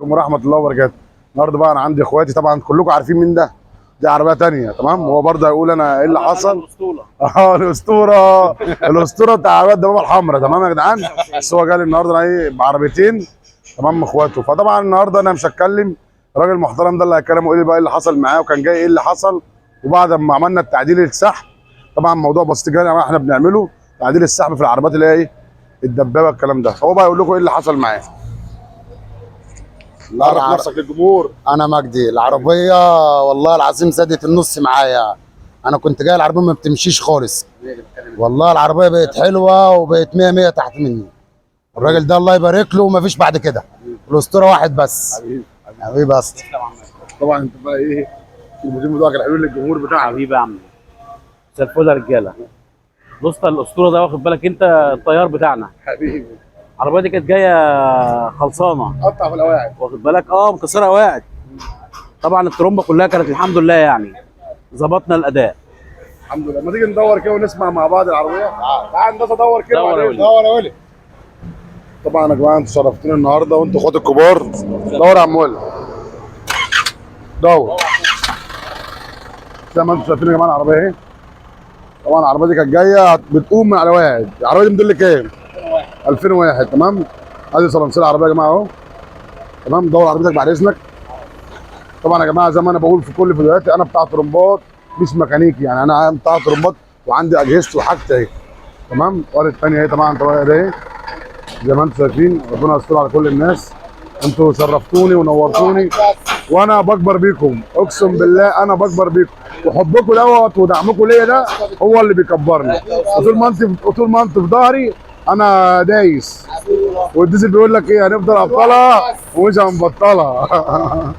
عليكم ورحمة الله وبركاته. النهارده بقى انا عندي اخواتي، طبعا كلكم عارفين مين ده. دي عربية تانية تمام، هو برضه هيقول انا ايه اللي حصل. الاسطوره. الاسطورة. الاسطورة بتاع عربية الدبابة الحمراء تمام يا جدعان. بس هو جالي النهارده ايه بعربيتين تمام اخواته، فطبعا النهارده انا مش هتكلم. الراجل المحترم ده اللي هيتكلم ويقول لي بقى ايه اللي حصل معاه وكان جاي ايه اللي حصل. وبعد ما عملنا التعديل السحب، طبعا موضوع بسيط جدا احنا بنعمله تعديل السحب في العربيات اللي هي ايه الدبابة الكلام ده، فهو بقى يقول لكم ايه اللي حصل معاه. عرف نفسك للجمهور. انا مجدي. العربيه والله العظيم زادت النص معايا. انا كنت جاي العربيه ما بتمشيش خالص، والله العربيه بقت حلوه وبقت 100 100 تحت مني. الراجل ده الله يبارك له ومفيش بعد كده، الاسطوره واحد بس. حبيبي حبيبي بس. طبعا انت بقى ايه المدير بتاعك الحلول للجمهور بتاعك. حبيبي يا عم، مساء الفل يا رجاله. بص الاسطوره ده واخد بالك انت الطيار بتاعنا. حبيبي العربيه دي كانت جايه خلصانه، قطع في القواعد. واخد بالك مكسره قواعد. طبعا الترومبه كلها كانت الحمد لله يعني ظبطنا الاداء الحمد لله. ما تيجي ندور كده ونسمع مع بعض العربيه. تعال ندور دور كده. دور يا ولي. دور يا ولي. طبعا يا جماعه انتوا شرفتوني النهارده وانتوا اخواتي الكبار. دور يا عم ولي. دور. زي ما انتوا شايفين يا جماعه العربيه اهي. طبعا العربيه دي كانت جايه بتقوم من على واحد. العربيه دي موديل كام؟ 2001 تمام. ادي صلانسيل العربيه يا جماعه اهو. تمام. دور عربيتك بعد اذنك. طبعا يا جماعه زي ما انا بقول في كل فيديوهاتي انا بتاع طرمبات مش ميكانيكي، يعني انا بتاع طرمبات وعندي اجهزتي وحاجتي اهي. تمام. وادي الثانيه اهي طبعا طبعا اهي زي ما انتم شايفين. ربنا يستر على كل الناس. انتوا شرفتوني ونورتوني وانا بكبر بيكم، اقسم بالله انا بكبر بيكم، وحبكم دوت ودعمكم ليا ده هو اللي بيكبرني. وطول ما انت في ظهري انا دايس. والديزل بيقول لك ايه، هنفضل ابطالها ومش هنبطلها.